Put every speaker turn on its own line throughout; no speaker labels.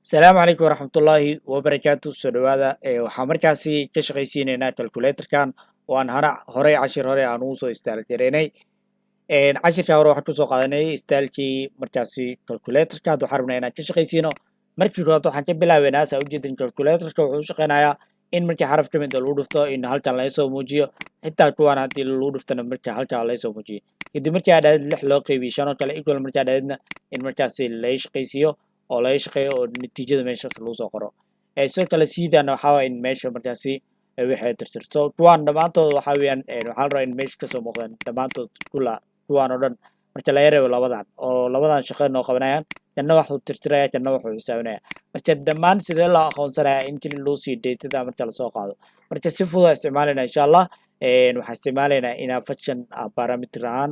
السلام عليكم ورحمة الله وبركاته سودوادا waxaa markaasi ka shaqaysiinaynaa calculatorkan oo aan horey cashir hore aan ugu soo istaalgareynay cashirka hore waxaan kusoo qaadanay istaalkii markaasi calculatorka hadda waxaan rabnaa inaan ka shaqaysiino markii koowaad waxaan ka bilaabeynaa saa ujeedin calculatorka wuxuu u shaqeynayaa in markii xaraf ka mid a lagu dhufto in halkan laga soo muujiyo xitaa kuwan haddii lagu dhuftana marka halkan laga soo muujiyo kadib markii aad dhahid 6 loo qeybiyo 5 oo kale equal markii aad dhahidna in markaasi laga shaqaysiiyo oo laga shaqeeyo oo natiijada meeshaas lagu soo qoro sidoo kale siidana waxaa waye in meesha markaasi wixii tirtirto kuwaan dhammaantood waxaa weeyaan waxaa la rabaa in meesha kasoo muuqdaan dhammaantood kuwaan oo dhan marka laga reebo labadan oo labadan shaqo noo qabanayaan janna waxuu tirtiraya janna waxuu xisaabinaya marka dhammaan sidee loo aqoonsanaya in keli loo sii datada marka lasoo qaado marka si fudud isticmaalayna insha allah waxaan isticmaalaynaa inaa function parameter ahaan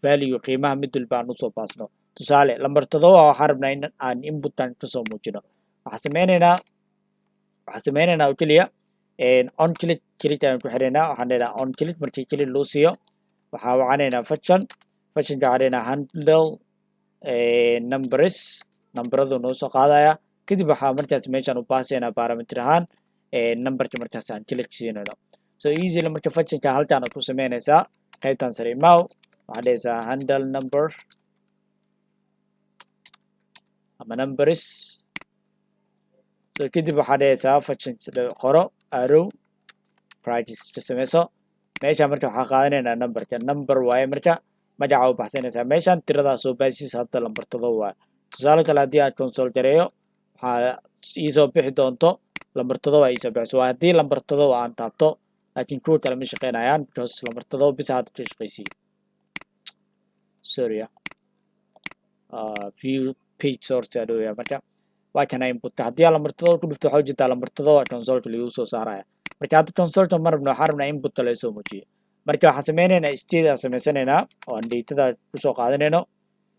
value qiimaha mid walba aan usoo baasno tusaale lambar 7 waxaan rabnaa in aan inputan kasoo muujino waxaan sameynaynaa oo keliya on click ayaan ku xiraynaa waxaan leedahay on click markii keli loo siiyo waxaan wacanaynaa functionka waxaan leedahay handle numbers nambaradu noo soo qaadaya kadib waxaa markaas meeshaan u baasaynaa parameter ahaan numberka markaas aan click siinayno so easily marka functionka halkaan aad ku sameynaysaa qaybtan sare imaw waxaad dhehaysaa handle number ama numbers so kadib waxaad dhehaysaa function qoro arrow practice ka sameyso meesha marka waxaa qaadanaynaa numberka number waaye marka magaca u baxsanaysaa meeshaan tiradaa soo baasiis hadda lambar 7 waaye tusaale kale haddii aan console gareeyo waxaa iisoo bixi doonto lambar 7 ay iisoo bixiso waa haddii lambar 7 aan taabto laakiin kuwa kale ma shaqeynayaan because lambar 7 bis hadda ka shaqaysiiyo sorry view page source adooya marka waa kana inputka haddii aan lambar 7 ku dhufto waxaa ujeedaa lambar 7 waa consoleka lagu soo saaraya marka hadda consoleka ma rabno waxaan rabnaa inputka laga soo muujiyo marka waxaan sameynaynaa state aan sameysanaynaa oo aan datada kusoo qaadanayno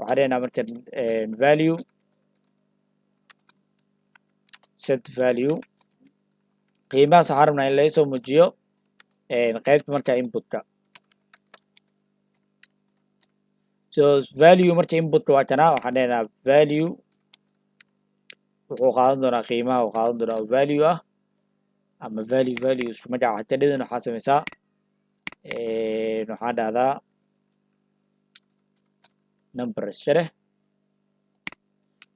waxaan leeyahay marka value set value qiimahaas waxaan rabnaa in laga soo muujiyo qaybta marka inputka so value marka inputka waa kana waxaan leenahay value wuxuu qaadan doonaa qiimaha uu qaadan doonaa value ah ama value isku magaca hadadin waxaa sameysaa waxaan dhahdaa number iskale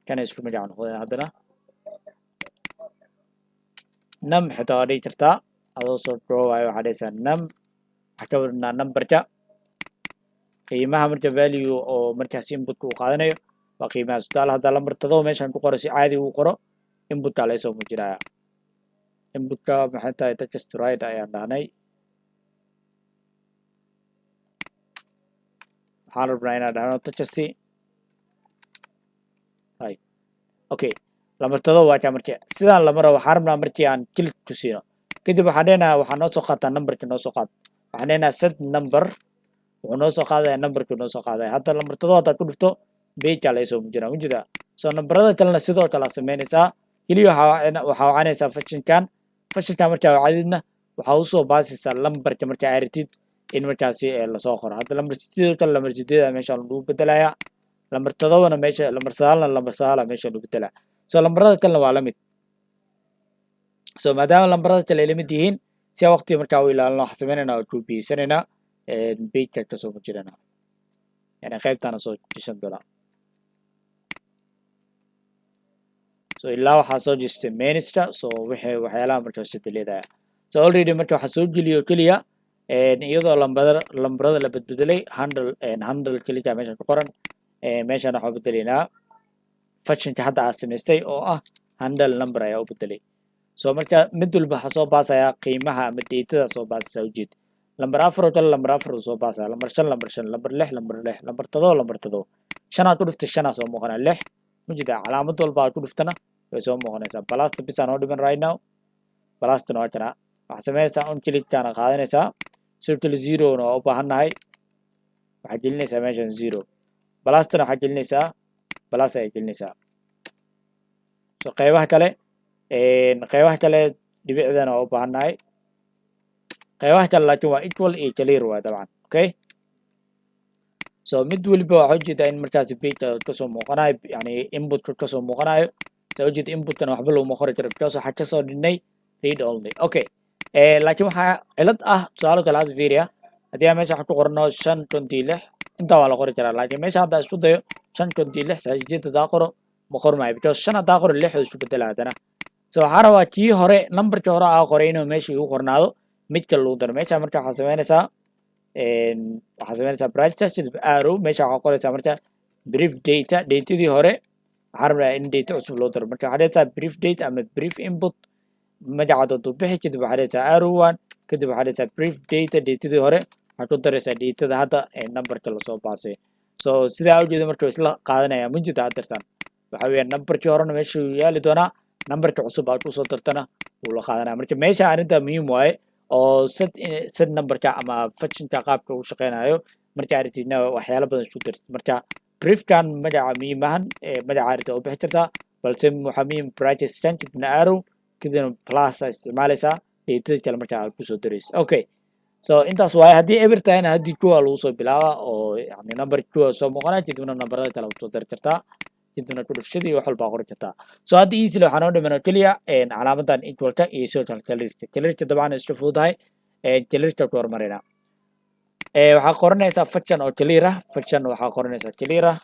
kana isku magaca noqdeen haddana num xitaa waa dhigi kartaa adoo soo dhowaayo waxaa dhahaysaa num waxaa ka wadnaa numberka qiimaha marka value oo markaas inputka uu qaadanayo waa qiimahaas tusaale haddaa lambar 7 meeshaan ku qoro si caadi uu qoro inputka laga soo muujinaya inputka maxay tahay touch to right ayaan dhahnay waxaan rabnaa inaan dhahno touch right okay lambar 7 waa ka marka sidaan lama rabo waxaan rabnaa markii aan click ku siino kadib waxaan leenahay waxaan noo soo qaataa numberka noo soo qaad waxaan leenahay set number wuxuu noo soo qaadaya numberku noo soo qaadaya hadda lambar 7 haddaad ku dhufto page laga soo muujinaa ujeeda soo nambarada kalena sidoo kale aad sameynaysaa keliya waxaa wacanaysaa functionkan markaa wacdidna waxaa usoo baasaysaa lambarka markaa aritid in markaasi lasoo qoro hadda lambar 8 kale lambar 8 meesha lagu bedelayaa lambar 7na meesha lambar 9na lambar 9 meesha lagu bedelaa soo lambarada kalena waa la mid soo maadaama lambarada kale ay la mid yihiin si waqti markaa u ilaalino waxaan sameynaynaa oo kubiisanaynaa page kasoo muujinayna yani qaybtaana soo jishan doonaa so ilaa waxaa soo jistay mainska so waxyaalaha markaas leedaya so already marka waxaa soo geliyo keliya iyadoo lambarada la bedbedelay handle keliya meesha ku qoran meeshaan waxaa bedelaynaa functionka hadda aad samaystay oo ah handle number ayaa u bedelay so marka mid walba waxaa soo baasaya qiimaha ama datada soo baasaysa ujeed lambar 4 oo kale lambar 4 soo baasaya lambar 5 lambar 5 lambar 6 lambar 6 lambar 7 lambar 7 5 aad ku dhuftay 5 soo muuqanaa 6 mujida calaamad walba aad ku dhuftana way soo muuqanaysaa balasta bis aan oo dhiman right now balastana waa kana waxaa sameynaysaa on click kana qaadanaysaa circle 0 na waa u baahannahay waxaa gelinaysaa meeshan 0 balastana waxaa gelinaysaa balas ay gelinaysaa so qaybaha kale dhibicdana waa u baahannahay qaybaha kale laakiin waa equal iyo clear waa dabcan okay so mid waliba waxaa ujeedaa in markaasi page kasoo muuqanayo yani inputka kasoo muuqanayo سأوجد input أنا وحبله مخرج because waxaa kasoo dhignay read only okay laakiin waxaa cilad ah tusaale kale hadda fiiriya haddii aan meesha wax ku qorno 526 intaa waa la qori karaa laakiin meesha hadda isku dayo 526 hadaa qoro ma qormaayo because 5 hadaa qoro 6 isku bedela haddana so waxaa rabaa kii hore numberkii hore aa qoray inuu meesha igu qornaado mid kale lagu daro meesha marka waxaa samaynaysaa branches arrow meesha waxaa qoraysaa marka brief data datadii hore waxaa rabnaa in data cusub loo daro marka waxaa dhehaysaa brief date ama brief input magaca doonto bixi kadib waxaa dhehaysaa arrow one kadib waxaa dhehaysaa brief data datadii hore waxaad ku daraysaa datada hadda numberka lasoo baasay so sidaa ujeeda marka isla qaadanaya mujida aad dartaan waxaa weeyaan numberkii horena meesha yaali doonaa numberka cusub aad kusoo dartana wuu la qaadanaya marka meesha arrinta muhiim waaye oo set numberka ama functionka qaabka uu shaqeynayo marka aragtidna waxyaalo badan isku dartid marka briefkan magaca muhiimahan magaca arrinta oo bixi kartaa balse waxaa muhiim branches kadibna arrow kadibna plus aa isticmaalaysaa datada kale marka aad kusoo daraysa okay so intaas waaye haddii eber tahayna haddii kuwa lagu soo bilaaba oo yani number kuwa soo muuqanaya kadibna numberada kale kusoo dari kartaa kadibna ku dhufshadii wax walbaa qori kartaa so hadda easily waxaa noo dhiman oo keliya calaamadan equalka iyo sidoo kale clearka dabcan iska fududahay clearka ku hormarina waxaa qoranaysaa function oo clear ah function waxaa qoranaysaa clear ah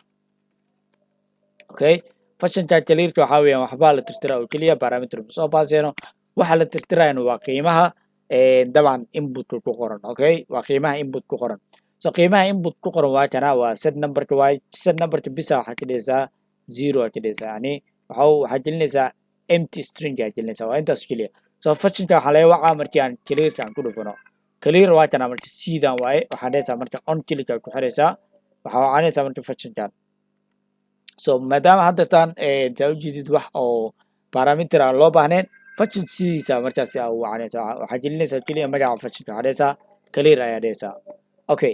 okay functionka clearka waxaa weeyaan waxbaa la tirtiraa oo keliya parameter soo baasayno waxa la tirtirayana waa qiimaha dabcan input ku qoran okay waa qiimaha input ku qoran so qiimaha input ku qoran waa kana waa set numberka waa set numberka bisa waxaa ka dhigaysaa 0 aad ka dhigaysaa yani waxaa gelinaysaa empty string aad gelinaysaa waa intaas keliya so functionka waxaa laga wacaa markii aan clearka aan ku dhufano clear waa kana marka sidan waaye waxaa dhehaysaa marka on click aad ku xiraysaa waxaa wacanaysaa marka functionkan so maadaama haddataan saa ujeedid wax oo parameter aan loo baahnayn function sidiisa markaasi aa wacanaysaa waxaa gelinaysaa keliya magaca functionka waxaa dhehaysaa clear ayaa dhehaysaa okay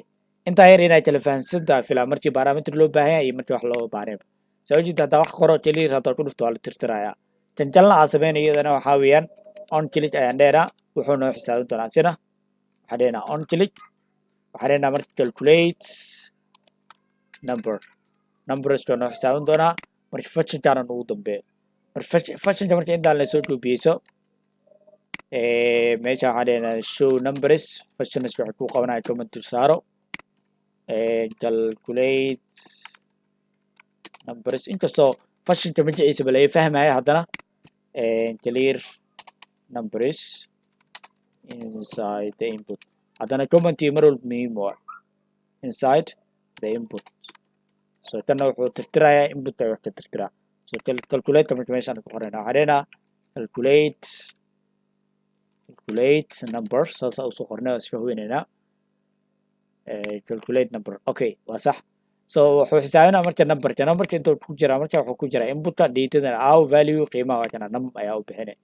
intaa yar inay kala fahansantaa filaa markii parameter loo baahan yahay iyo markii wax loo baahnayn saa ujeedid haddaa wax qoro clear haddaad ku dhufto waa la tirtirayaa janjalna aa samaynayo iyadana waxaa weeyaan on click ayaan dhehnaa wuxuu noo xisaabin doonaa sina waxaa dhehnaa on click waxaa dhehnaa marka calculate numberska noo xisaabin doonaa marka functionkaana ugu dambeeyo functionka marka intaan lasoo duubiyeyso meesha waxaa dhehnaa show numbers functionska waxay ku qabanaya comment saaro calculate numbers inkastoo functionka magaciisaba laga fahmaya haddana clear numbers inside the input haddana commentii mar walba muhiim waa inside the input so kana wuxuu tirtirayaa input ay wax ka tirtiraa so calculate marka meeshaan ku qorayna waxaa dhehnaa calculate number saasa usoo qornay oo iska huwinaynaa calculate number okay waa sax so wuxuu xisaabinaa marka numberka intuu ku jiraa marka wuxuu ku jiraa inputka datadana aw value qiimaha waa kana num ayaa u bixinay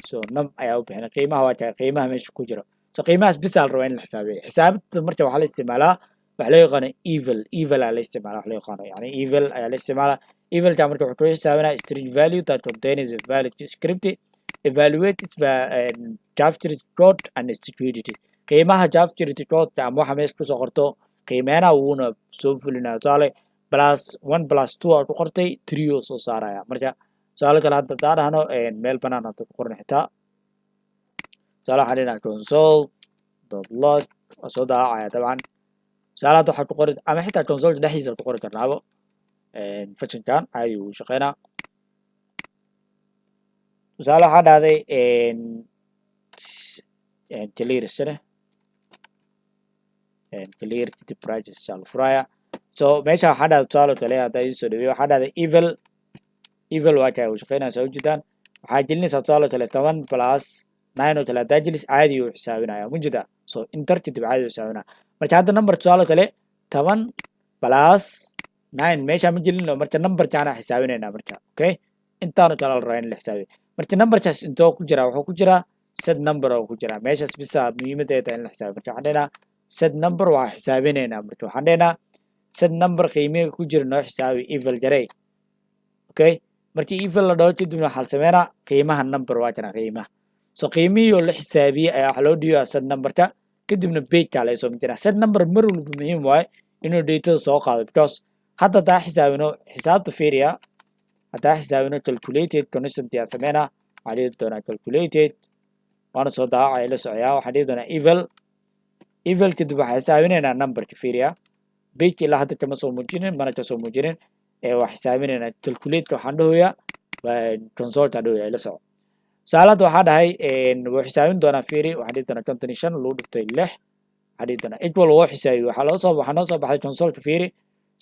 so num ayaa u bixinay qiimaha waa kana qiimaha meesha ku jiro so qiimahaas bis aa la rabaa in la xisaabiyo xisaabinta marka waxaa la isticmaalaa waxa loo yaqaano evil ayaa la isticmaalaa wax loo yaqaano yani evil ayaa la isticmaalaa evilka marka wuxuu ku xisaabinaa string value that contains a valid script evaluate its javascript code and security qiimaha javascript code ama waxa meesha kusoo qorto qiimeena wuuna soo fulinaa tusaale +1 +2 aad ku qortay 3 oo soo saaraya marka tusaale kale hadda haddaan dhahno meel banaan aad ku qoran xitaa tusaale waxaan dhinaa console.log waa soo daacaya dabcan tusaale hadda waxaad ku qori ama xitaa console dhexdiisa aad ku qori karnaabo functionkan caadi uu shaqeynaa tusaale waxaa dhahday clear iskale clear kadib branches aa la furaya so meesha waxaa dhahda tusaale kale haddaa idin soo dhaweeyo waxaa dhahday evil waa kay uu shaqeynaya soo ujeedaan waxaa gelinaysaa tusaale kale 10 + 9 oo kale haddaa gelis caadi uu xisaabinaya mujida so inter kadib caadi uu xisaabinaya marka hadda number tusaale kale 10 + 9 meesha ma gelino marka numberkaana xisaabinayna marka okay intaanu kala la rabaa in la xisaabiyo marka numberkaas intoo ku jira wuxuu ku jiraa set number oo ku jira meeshaas bisa muhiimadeeda in la xisaabiyo marka waxaan dhehnaa set number waa xisaabinaynaa marka waxaan dhehnaa set number qiimiga ku jira noo xisaabi evil jaray okay markii evil la dhaho kadibna waxaa la sameynaa qiimaha number waa kana qiimaha so qiimihii oo la xisaabiyey ayaa waxaa loo dhiibayaa set numberka kadibna pagekaa laga soo mijinaa set number mar walba muhiim waaye inuu datada soo qaado because hadda daa xisaabino xisaabta fiiriya haddaan xisaabino calculated constant yaa sameynaa waxaan dhihi doonaa calculated waana soo daawacaya la socoyaa waxaan dhihi doonaa eval kadib waxaan xisaabinaynaa numberka fiiriya page ilaa hadda kama soo muujinin mana ka soo muujinin waa xisaabinaynaa calculateka waxaan dhahoyaa consolta dhahoyaa la soco su'aalaanta waxaa dhahay wuu xisaabin doonaa fiiri waxaan dhihi doonaa 55 lagu dhiftay 6 waxaan dhihi doonaa equal wuu xisaabiyo waxaa noo soo baxay consolka fiiri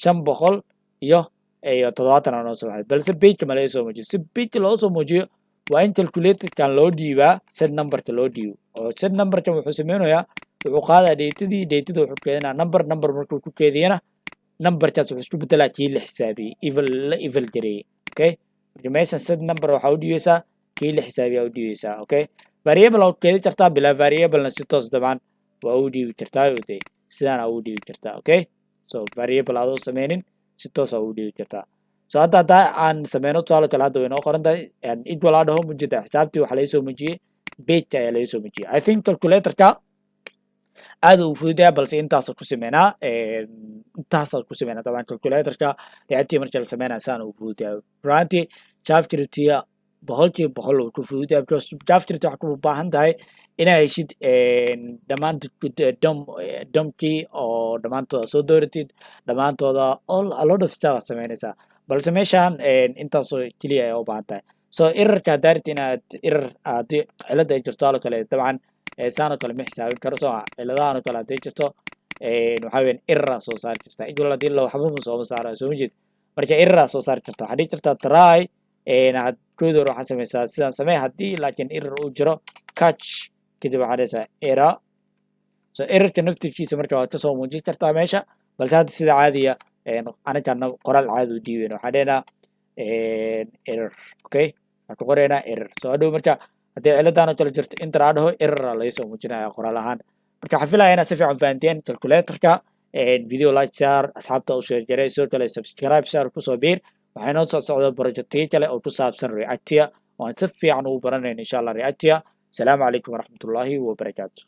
500 iyo 70 noo soo baxay balse page ma laga soo muujiyo si page loo soo muujiyo waa in calculatorkan loo dhiibaa set numberka loo dhiibo oo set numberkan wuxuu sameynayaa wuxuu qaadaa dheetada wuxuu keedinaa number markuu ku keediyana numberkaas wuxuu isku bedelaa kii la xisaabiyey la eval gareeyey okay marka meeshan set number waxaa u dhiibeysaa kii la xisaabiyaa u dhiibeysaa okay variable waa keedi kartaa bilaa variablena si toos dabcan waa u dhiibi kartaa sidaan ugu dhiibi kartaa okay so variable adoo sameynin si toos aa ugu dhiibi kartaa so hadda aan sameyno tusaale kale hadda way noo qoran tahay equal aa dhaho mujida xisaabtii waxaa laga soo muujiyey page ayaa laga soo muujiyey I think calculatorka aad uu fududahay balse intaasoo ku sameynaa dabcan calculatorka reactii marka la sameynaa saan uu fududahay runtii javascriptiga boqolkiiba boqol uu ku fududahay because javascript waxaa ku baahan tahay inaa heshid dhammaan domkii oo dhammaantooda soo dooratid dhammaantooda a lot of stuff sameynaysaa balse meeshaan intaasoo keliya ayaa u baahan tahay so errorka haddaa rabtid inaad haddii cilada ay jirto oo kale dabcan saan oo kale ma xisaabin karo soo ciladahan oo kale hadday jirto waxaa weeyaan error soo saari kartaa equal haddii la waxba ma sooma saara soo ma jeed marka error soo saari kartaa waxaa dhihi kartaa try koodor waxaa sameysaa sidaan samee haddii laakiin error uu jiro catch kadib waxaa dhehaysaa error so errorka naftirkiisa marka waad kasoo muujin kartaa meesha balse hadda sida caadiya anagana qoraal caadi u diiweyn waxaa dhehnaa error okay waxaan ku qoraynaa error so hadhow marka haddii ciladan oo kale jirto inter aa dhaho error laga soo muujinaya qoraal ahaan marka waxaan filaya inaad si fiican fahanteen calculatorka video like share asxaabta u share garay sidoo kale subscribe share kusoo biir waxay noo soo socda projectyo kale oo ku saabsan reactia waan si fiican ugu baranayna insha allah reactia السلام عليكم ورحمة الله وبركاته